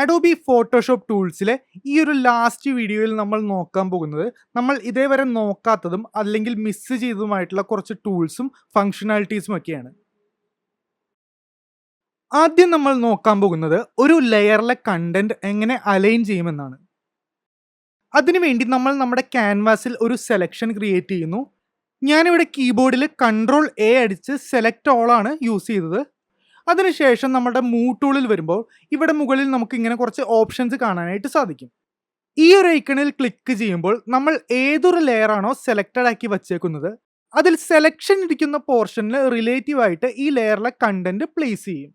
Adobe Photoshop ടൂൾസിലെ ഈ ഒരു last വീഡിയോയിൽ നമ്മൾ നോക്കാൻ പോകുന്നത് നമ്മൾ ഇതേവരെ നോക്കാത്തതും അല്ലെങ്കിൽ മിസ് ചെയ്തതുമായിട്ടുള്ള കുറച്ച് ടൂൾസും ഫങ്ഷണാലിറ്റീസും ഒക്കെയാണ്. ആദ്യം നമ്മൾ നോക്കാൻ പോകുന്നത് ഒരു ലെയറിലെ കണ്ടന്റ് എങ്ങനെ അലൈൻ ചെയ്യുമെന്നാണ്. അതിനുവേണ്ടി നമ്മൾ നമ്മുടെ ക്യാൻവാസിൽ ഒരു സെലക്ഷൻ ക്രിയേറ്റ് ചെയ്യുന്നു. ഞാനിവിടെ കീബോർഡിൽ Ctrl+A അടിച്ച് സെലക്ട് ഓൾ ആണ് യൂസ് ചെയ്തത്. അതിനുശേഷം നമ്മുടെ മൂവ് ടൂളിൽ വരുമ്പോൾ ഇവിടെ മുകളിൽ നമുക്ക് ഇങ്ങനെ കുറച്ച് ഓപ്ഷൻസ് കാണാനായിട്ട് സാധിക്കും. ഈ ഒരു ഐക്കണിൽ ക്ലിക്ക് ചെയ്യുമ്പോൾ നമ്മൾ ഏതൊരു ലെയർ ആണോ സെലക്റ്റഡ് ആക്കി വച്ചേക്കുന്നത് അതിൽ സെലക്ഷൻ ഇരിക്കുന്ന പോർഷനിൽ റിലേറ്റീവ് ആയിട്ട് ഈ ലെയറിലെ കണ്ടന്റ് പ്ലേസ് ചെയ്യും.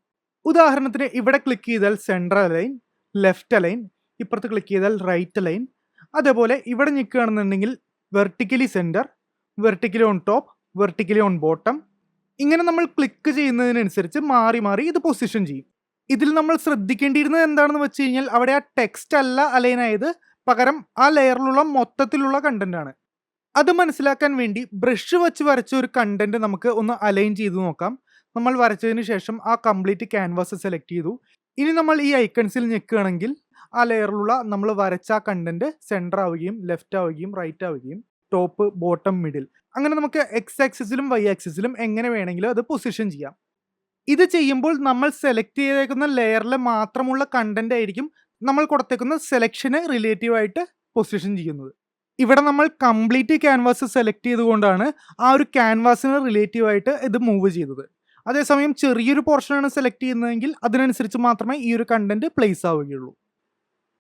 ഉദാഹരണത്തിന് ഇവിടെ ക്ലിക്ക് ചെയ്താൽ സെൻട്രൽ അലൈൻ, ലെഫ്റ്റ് അലൈൻ, ഇപ്പുറത്ത് ക്ലിക്ക് ചെയ്താൽ റൈറ്റ് അലൈൻ, അതേപോലെ ഇവിടെ നിൽക്കുകയാണെന്നുണ്ടെങ്കിൽ vertically center, vertically on top, vertically on bottom. ഇങ്ങനെ നമ്മൾ ക്ലിക്ക് ചെയ്യുന്നതിനനുസരിച്ച് മാറി മാറി ഇത് പൊസിഷൻ ചെയ്യും. ഇതിൽ നമ്മൾ ശ്രദ്ധിക്കേണ്ടിയിരുന്നത് എന്താണെന്ന് വെച്ച് കഴിഞ്ഞാൽ അവിടെ ആ ടെക്സ്റ്റ് അല്ല അലൈൻ ആയത്, പകരം ആ ലെയറിലുള്ള മൊത്തത്തിലുള്ള കണ്ടന്റ് ആണ്. അത് മനസ്സിലാക്കാൻ വേണ്ടി ബ്രഷ് വെച്ച് വരച്ച ഒരു കണ്ടന്റ് നമുക്ക് ഒന്ന് അലൈൻ ചെയ്ത് നോക്കാം. നമ്മൾ വരച്ചതിന് ശേഷം ആ കംപ്ലീറ്റ് ക്യാൻവാസ് സെലക്ട് ചെയ്തു. ഇനി നമ്മൾ ഈ ഐക്കൺസിൽ ഞെക്കുകയാണെങ്കിൽ ആ ലെയറിലുള്ള നമ്മൾ വരച്ച ആ കണ്ടന്റ് സെൻറ്റർ ആവുകയും ലെഫ്റ്റ് ആവുകയും റൈറ്റ് ആവുകയും ടോപ്പ്, ബോട്ടം, മിഡിൽ, അങ്ങനെ നമുക്ക് എക്സ് ആക്സിസിലും വൈ ആക്സിസിലും എങ്ങനെ വേണമെങ്കിലും അത് പൊസിഷൻ ചെയ്യാം. ഇത് ചെയ്യുമ്പോൾ നമ്മൾ സെലക്ട് ചെയ്തേക്കുന്ന ലെയറിൽ മാത്രമുള്ള കണ്ടന്റ് ആയിരിക്കും നമ്മൾ കൊടുത്തേക്കുന്ന സെലക്ഷന് റിലേറ്റീവ് ആയിട്ട് പൊസിഷൻ ചെയ്യുന്നത്. ഇവിടെ നമ്മൾ കംപ്ലീറ്റ് ക്യാൻവാസ് സെലക്ട് ചെയ്തുകൊണ്ടാണ് ആ ഒരു ക്യാൻവാസിന് റിലേറ്റീവ് ആയിട്ട് ഇത് മൂവ് ചെയ്തത്. അതേസമയം ചെറിയൊരു പോർഷനാണ് സെലക്ട് ചെയ്യുന്നതെങ്കിൽ അതിനനുസരിച്ച് മാത്രമേ ഈ ഒരു കണ്ടന്റ് പ്ലേസ് ആവുകയുള്ളൂ.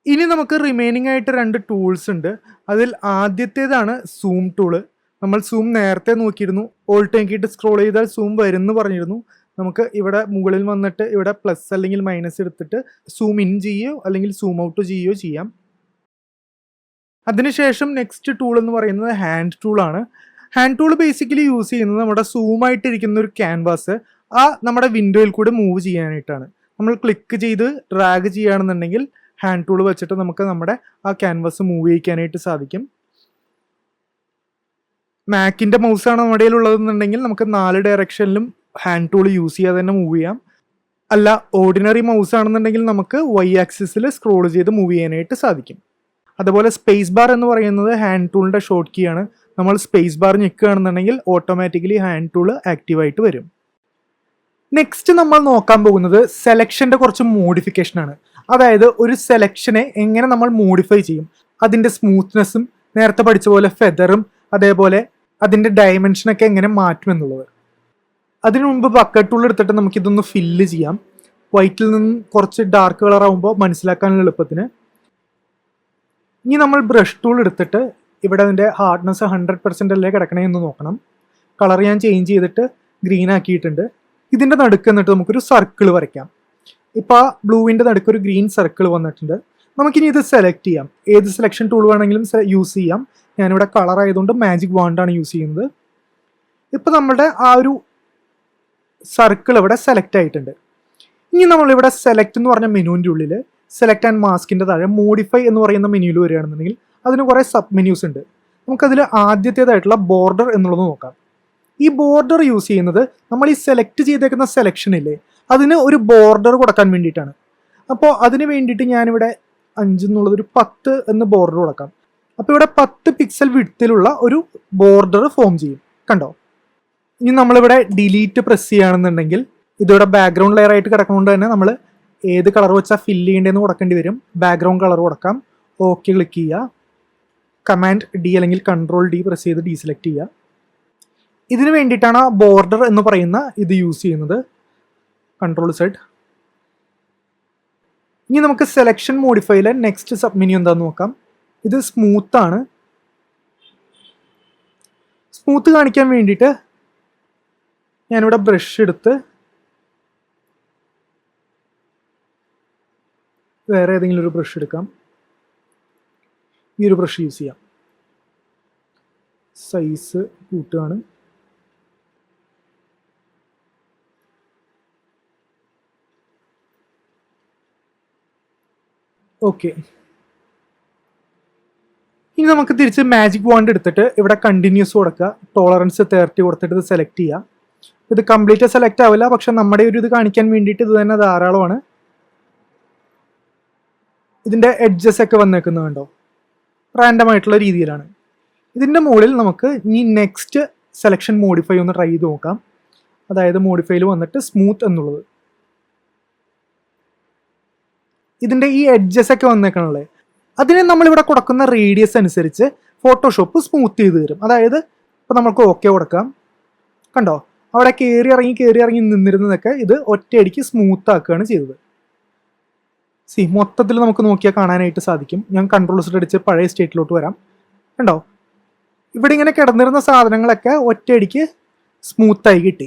ഇനി നമുക്ക് റിമൈനിങ് ആയിട്ട് 2 ടൂൾസ് ഉണ്ട്. അതിൽ ആദ്യത്തേതാണ് സൂം ടൂള്. നമ്മൾ സൂം നേരത്തെ നോക്കിയിരുന്നു. ഓൾട്ട് നോക്കിയിട്ട് സ്ക്രോൾ ചെയ്താൽ സൂം വരുമെന്ന് പറഞ്ഞിരുന്നു. നമുക്ക് ഇവിടെ മുകളിൽ വന്നിട്ട് ഇവിടെ പ്ലസ് അല്ലെങ്കിൽ മൈനസ് എടുത്തിട്ട് സൂം ഇൻ ചെയ്യുകയോ അല്ലെങ്കിൽ സൂം ഔട്ട് ചെയ്യുകയോ ചെയ്യാം. അതിനുശേഷം നെക്സ്റ്റ് ടൂൾ എന്ന് പറയുന്നത് ഹാൻഡ് ടൂളാണ്. ഹാൻഡ് ടൂൾ ബേസിക്കലി യൂസ് ചെയ്യുന്നത് നമ്മുടെ സൂമായിട്ടിരിക്കുന്ന ഒരു ക്യാൻവാസ് നമ്മുടെ വിൻഡോയിൽ കൂടെ മൂവ് ചെയ്യാനായിട്ടാണ്. നമ്മൾ ക്ലിക്ക് ചെയ്ത് ഡ്രാഗ് ചെയ്യുകയാണെന്നുണ്ടെങ്കിൽ ഹാൻഡ് ടൂൾ വെച്ചിട്ട് നമുക്ക് നമ്മുടെ ആ ക്യാൻവാസ് മൂവ് ചെയ്യിക്കാനായിട്ട് സാധിക്കും. മാക്കിൻ്റെ മൗസാണ് നമ്മുടെ ഉള്ളതെന്നുണ്ടെങ്കിൽ നമുക്ക് 4 ഡയറക്ഷനിലും ഹാൻഡ് ടൂൾ യൂസ് ചെയ്യാതെ തന്നെ മൂവ് ചെയ്യാം. അല്ല, ഓർഡിനറി മൗസ് ആണെന്നുണ്ടെങ്കിൽ നമുക്ക് വൈ ആക്സിസിൽ സ്ക്രോൾ ചെയ്ത് മൂവ് ചെയ്യാനായിട്ട് സാധിക്കും. അതുപോലെ സ്പേസ് ബാർ എന്ന് പറയുന്നത് ഹാൻഡ് ടൂളിൻ്റെ ഷോർട്ട് കീ ആണ്. നമ്മൾ സ്പേസ് ബാർ ഞെക്കുകയാണെന്നുണ്ടെങ്കിൽ ഓട്ടോമാറ്റിക്കലി ഹാൻഡ് ടൂൾ ആക്റ്റീവായിട്ട് വരും. നെക്സ്റ്റ് നമ്മൾ നോക്കാൻ പോകുന്നത് സെലക്ഷൻ്റെ കുറച്ച് മോഡിഫിക്കേഷൻ ആണ്. അതായത് ഒരു സെലക്ഷനെ എങ്ങനെ നമ്മൾ മോഡിഫൈ ചെയ്യും, അതിൻ്റെ സ്മൂത്ത്നെസ്സും നേരത്തെ പഠിച്ച പോലെ ഫെദറും അതേപോലെ അതിൻ്റെ ഡയമെൻഷനൊക്കെ എങ്ങനെ മാറ്റും എന്നുള്ളത്. അതിനു മുൻപ് ബക്കറ്റ് ടൂൾ എടുത്തിട്ട് നമുക്കിതൊന്ന് ഫില്ല് ചെയ്യാം. വൈറ്റിൽ നിന്നും കുറച്ച് ഡാർക്ക് കളർ ആകുമ്പോൾ മനസ്സിലാക്കാനുള്ള എളുപ്പത്തിന്. ഇനി നമ്മൾ ബ്രഷ് ടൂൾ എടുത്തിട്ട് ഇവിടെ അതിൻ്റെ ഹാർഡ്നെസ് 100% അല്ലേ കിടക്കണേ എന്ന് നോക്കണം. കളർ ഞാൻ ചേഞ്ച് ചെയ്തിട്ട് ഗ്രീൻ ആക്കിയിട്ടുണ്ട്. ഇതിൻ്റെ നടുക്ക് എന്നിട്ട് നമുക്കൊരു സർക്കിൾ വരയ്ക്കാം. ഇപ്പോൾ ആ ബ്ലൂവിൻ്റെ നടുക്ക് ഒരു ഗ്രീൻ സർക്കിൾ വന്നിട്ടുണ്ട്. നമുക്കിനി ഇത് സെലക്ട് ചെയ്യാം. ഏത് സെലക്ഷൻ ടൂൾ വേണമെങ്കിലും യൂസ് ചെയ്യാം. ഞാനിവിടെ കളർ ആയതുകൊണ്ട് മാജിക് വാണ്ടാണ് യൂസ് ചെയ്യുന്നത്. ഇപ്പോൾ നമ്മുടെ ആ ഒരു സർക്കിൾ ഇവിടെ സെലക്ട് ആയിട്ടുണ്ട്. ഇനി നമ്മളിവിടെ സെലക്ട് എന്ന് പറഞ്ഞ മെനുവിൻ്റെ ഉള്ളിൽ സെലക്ട് ആൻഡ് മാസ്കിൻ്റെ താഴെ മോഡിഫൈ എന്ന് പറയുന്ന മെനുവിൽ വരികയാണെന്നുണ്ടെങ്കിൽ അതിന് കുറേ സബ് മെന്യൂസ് ഉണ്ട്. നമുക്കതിൽ ആദ്യത്തേതായിട്ടുള്ള ബോർഡർ എന്നുള്ളത് നോക്കാം. ഈ ബോർഡർ യൂസ് ചെയ്യുന്നത് നമ്മൾ ഈ സെലക്ട് ചെയ്തേക്കുന്ന സെലക്ഷനില്ലേ അതിന് ഒരു ബോർഡർ കൊടുക്കാൻ വേണ്ടിയിട്ടാണ്. അപ്പോൾ അതിന് വേണ്ടിയിട്ട് ഞാനിവിടെ 5 എന്നുള്ളതൊരു 10 എന്ന് ബോർഡർ കൊടുക്കാം. അപ്പോൾ ഇവിടെ 10 പിക്സൽ വിഡ്ത്തിലുള്ള ഒരു ബോർഡർ ഫോം ചെയ്യും. കണ്ടോ? ഇനി നമ്മളിവിടെ ഡിലീറ്റ് പ്രസ് ചെയ്യുകയാണെന്നുണ്ടെങ്കിൽ ഇതിവിടെ ബാക്ക്ഗ്രൗണ്ട് ലെയർ ആയിട്ട് കിടക്കുന്നതുകൊണ്ട് തന്നെ നമ്മൾ ഏത് കളർ വെച്ചാൽ ഫില്ല് ചെയ്യേണ്ടതെന്ന് കൊടുക്കേണ്ടി വരും. ബാക്ക്ഗ്രൗണ്ട് കളർ കൊടുക്കാം. ഓക്കെ ക്ലിക്ക് ചെയ്യുക. കമാൻഡ് ഡി അല്ലെങ്കിൽ Ctrl+D പ്രസ് ചെയ്ത് ഡീസെലക്ട് ചെയ്യുക. ഇതിന് വേണ്ടിയിട്ടാണ് ബോർഡർ എന്ന് പറയുന്ന ഇത് യൂസ് ചെയ്യുന്നത്. Ctrl+Z. ഇനി നമുക്ക് സെലക്ഷൻ മോഡിഫൈയിലെ നെക്സ്റ്റ് സബ് മെനു എന്താണെന്ന് നോക്കാം. ഇത് സ്മൂത്താണ്. സ്മൂത്ത് കാണിക്കാൻ വേണ്ടിയിട്ട് ഞാനിവിടെ ബ്രഷ് എടുത്ത് വേറെ ഏതെങ്കിലും ഒരു ബ്രഷ് എടുക്കാം. ഈ ഒരു ബ്രഷ് യൂസ് ചെയ്യാം. സൈസ് കൂട്ടുകയാണ്. ഓക്കെ. ഇനി നമുക്ക് തിരിച്ച് മാജിക് വാണ്ട് എടുത്തിട്ട് ഇവിടെ കണ്ടിന്യൂസ് കൊടുക്കുക. ടോളറൻസ് 30 കൊടുത്തിട്ട് ഇത് സെലക്ട് ചെയ്യുക. ഇത് കംപ്ലീറ്റ് സെലക്ട് ആവില്ല, പക്ഷെ നമ്മുടെ ഒരു ഇത് കാണിക്കാൻ വേണ്ടിയിട്ട് ഇത് തന്നെ ധാരാളമാണ്. ഇതിൻ്റെ എഡ്ജസ് ഒക്കെ വന്നേക്കുന്നത് കണ്ടോ, റാൻഡം ആയിട്ടുള്ള രീതിയിലാണ്. ഇതിൻ്റെ മുകളിൽ നമുക്ക് ഈ നെക്സ്റ്റ് സെലക്ഷൻ മോഡിഫൈ ഒന്ന് ട്രൈ ചെയ്ത് നോക്കാം. അതായത് മോഡിഫൈയിൽ വന്നിട്ട് സ്മൂത്ത് എന്നുള്ളത്. ഇതിൻ്റെ ഈ എഡ്ജസ് ഒക്കെ വന്നേക്കണല്ലേ, അതിനെ നമ്മളിവിടെ കൊടുക്കുന്ന റേഡിയസ് അനുസരിച്ച് ഫോട്ടോഷോപ്പ് സ്മൂത്ത് ചെയ്ത് തരും. അതായത് ഇപ്പോൾ നമുക്ക് ഓക്കെ കൊടുക്കാം, കണ്ടോ അവിടെ കയറി ഇറങ്ങി നിന്നിരുന്നതൊക്കെ ഇത് ഒറ്റയടിക്ക് സ്മൂത്ത് ആക്കുകയാണ് ചെയ്തത്. മൊത്തത്തിൽ നമുക്ക് നോക്കിയാൽ കാണാനായിട്ട് സാധിക്കും. ഞാൻ കൺട്രോൾ സെറ്റ് അടിച്ച് പഴയ സ്റ്റേറ്റിലോട്ട് വരാം. കണ്ടോ ഇവിടെ ഇങ്ങനെ കിടന്നിരുന്ന സാധനങ്ങളൊക്കെ ഒറ്റയടിക്ക് സ്മൂത്തായി കിട്ടി.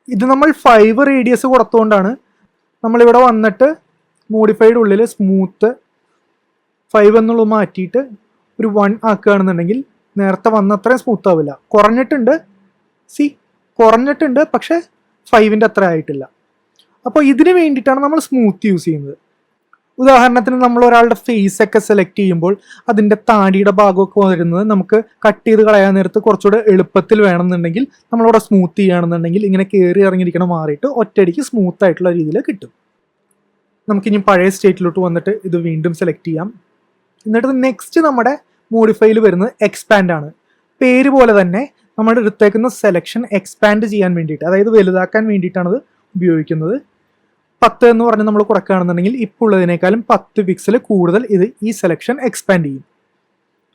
ഇത് നമ്മൾ 5 റേഡിയസ് കൊടുത്തുകൊണ്ടാണ് നമ്മളിവിടെ വന്നിട്ട് മോഡിഫൈഡ് ഉള്ളിൽ സ്മൂത്ത് 5 എന്നുള്ളത് മാറ്റിയിട്ട് ഒരു 1 ആക്കുകയാണെന്നുണ്ടെങ്കിൽ നേരത്തെ വന്ന അത്രയും സ്മൂത്ത് ആവില്ല. കുറഞ്ഞിട്ടുണ്ട് പക്ഷെ 5ൻ്റെ അത്ര ആയിട്ടില്ല. അപ്പോൾ ഇതിന് വേണ്ടിയിട്ടാണ് നമ്മൾ സ്മൂത്ത് യൂസ് ചെയ്യുന്നത്. ഉദാഹരണത്തിന് നമ്മൾ ഒരാളുടെ ഫേസ് ഒക്കെ സെലക്ട് ചെയ്യുമ്പോൾ അതിൻ്റെ താടിയുടെ ഭാഗമൊക്കെ വരുന്നത് നമുക്ക് കട്ട് ചെയ്ത് കളയാൻ നേരത്ത് കുറച്ചുകൂടെ എളുപ്പത്തിൽ വേണമെന്നുണ്ടെങ്കിൽ നമ്മളവിടെ സ്മൂത്ത് ചെയ്യുകയാണെന്നുണ്ടെങ്കിൽ ഇങ്ങനെ കയറി ഇറങ്ങിയിരിക്കണം മാറിയിട്ട് ഒറ്റയടിക്ക് സ്മൂത്ത് ആയിട്ടുള്ള രീതിയിൽ കിട്ടും. നമുക്കിനി പഴയ സ്റ്റേറ്റിലോട്ട് വന്നിട്ട് ഇത് വീണ്ടും സെലക്ട് ചെയ്യാം. എന്നിട്ട് നെക്സ്റ്റ് നമ്മുടെ മോഡിഫൈയിൽ വരുന്നത് എക്സ്പാൻഡ് ആണ്. പേര് പോലെ തന്നെ നമ്മൾ എടുത്തേക്കുന്ന സെലക്ഷൻ എക്സ്പാൻഡ് ചെയ്യാൻ വേണ്ടിയിട്ട്, അതായത് വലുതാക്കാൻ വേണ്ടിയിട്ടാണ് ഇത് ഉപയോഗിക്കുന്നത്. 10 എന്ന് പറഞ്ഞ് നമ്മൾ കൊടുക്കുകയാണെന്നുണ്ടെങ്കിൽ ഇപ്പോൾ ഉള്ളതിനേക്കാളും 10 പിക്സൽ കൂടുതൽ ഈ സെലക്ഷൻ എക്സ്പാൻഡ് ചെയ്യും.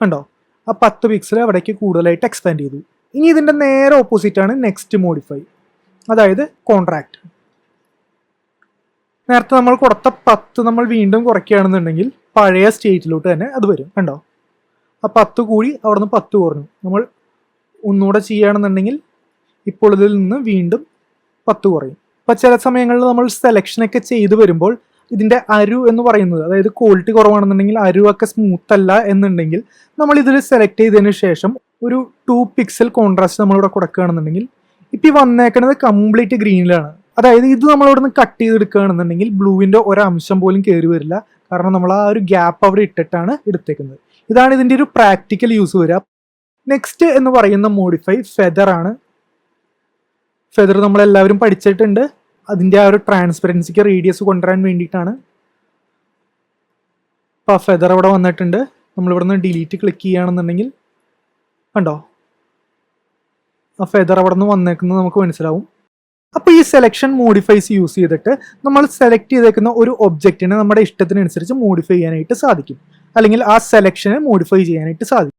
കണ്ടോ ആ 10 പിക്സൽ അവിടേക്ക് കൂടുതലായിട്ട് എക്സ്പാൻഡ് ചെയ്തു. ഇനി ഇതിൻ്റെ നേരെ ഓപ്പോസിറ്റ് ആണ് നെക്സ്റ്റ് മോഡിഫൈ, അതായത് കോൺട്രാക്ട്. നേരത്തെ നമ്മൾ കൊടുത്ത 10 നമ്മൾ വീണ്ടും കുറയ്ക്കുകയാണെന്നുണ്ടെങ്കിൽ പഴയ സ്റ്റേറ്റിലോട്ട് തന്നെ അത് വരും. കണ്ടോ ആ 10 കൂടി അവിടെ നിന്ന് 10 കുറഞ്ഞു. നമ്മൾ ഒന്നുകൂടെ ചെയ്യുകയാണെന്നുണ്ടെങ്കിൽ ഇപ്പോൾ ഇതിൽ നിന്ന് വീണ്ടും 10 കുറയും. അപ്പോൾ ചില സമയങ്ങളിൽ നമ്മൾ സെലക്ഷനൊക്കെ ചെയ്ത് വരുമ്പോൾ ഇതിൻ്റെ അരു എന്ന് പറയുന്നത്, അതായത് ക്വാളിറ്റി കുറവാണെന്നുണ്ടെങ്കിൽ അരുവൊക്കെ സ്മൂത്ത് അല്ല എന്നുണ്ടെങ്കിൽ നമ്മൾ ഇതിൽ സെലക്ട് ചെയ്തതിന് ശേഷം ഒരു 2 പിക്സൽ കോൺട്രാസ്റ്റ് നമ്മളിവിടെ കൊടുക്കുകയാണെന്നുണ്ടെങ്കിൽ ഇപ്പം ഈ വന്നേക്കുന്നത് കംപ്ലീറ്റ് ഗ്രീനിലാണ്. അതായത് ഇത് നമ്മളിവിടെ നിന്ന് കട്ട് ചെയ്തെടുക്കുകയാണെന്നുണ്ടെങ്കിൽ ബ്ലൂവിൻ്റെ ഒരംശം പോലും കയറി വരില്ല. കാരണം നമ്മൾ ആ ഒരു ഗ്യാപ്പ് അവിടെ ഇട്ടിട്ടാണ് എടുത്തേക്കുന്നത്. ഇതാണ് ഇതിൻ്റെ ഒരു പ്രാക്ടിക്കൽ യൂസ് വരിക. നെക്സ്റ്റ് എന്ന് പറയുന്ന മോഡിഫൈ ഫെദർ ആണ്. ഫെദർ നമ്മളെല്ലാവരും പഠിച്ചിട്ടുണ്ട്. അതിൻ്റെ ആ ഒരു ട്രാൻസ്പെറൻസിക്ക് റേഡിയസ് കൊണ്ടുവരാൻ വേണ്ടിയിട്ടാണ്. അപ്പോൾ ആ ഫെദർ അവിടെ വന്നിട്ടുണ്ട്. നമ്മളിവിടെ നിന്ന് ഡിലീറ്റ് ക്ലിക്ക് ചെയ്യുകയാണെന്നുണ്ടെങ്കിൽ കണ്ടോ ആ ഫെദർ അവിടെ നിന്ന് വന്നേക്കുന്നത് നമുക്ക് മനസ്സിലാവും. അപ്പോൾ ഈ സെലക്ഷൻ മോഡിഫൈസ് യൂസ് ചെയ്തിട്ട് നമ്മൾ സെലക്ട് ചെയ്തേക്കുന്ന ഒരു ഒബ്ജക്റ്റിനെ നമ്മുടെ ഇഷ്ടത്തിനനുസരിച്ച് മോഡിഫൈ ചെയ്യാനായിട്ട് സാധിക്കും, അല്ലെങ്കിൽ ആ സെലക്ഷനെ മോഡിഫൈ ചെയ്യാനായിട്ട് സാധിക്കും.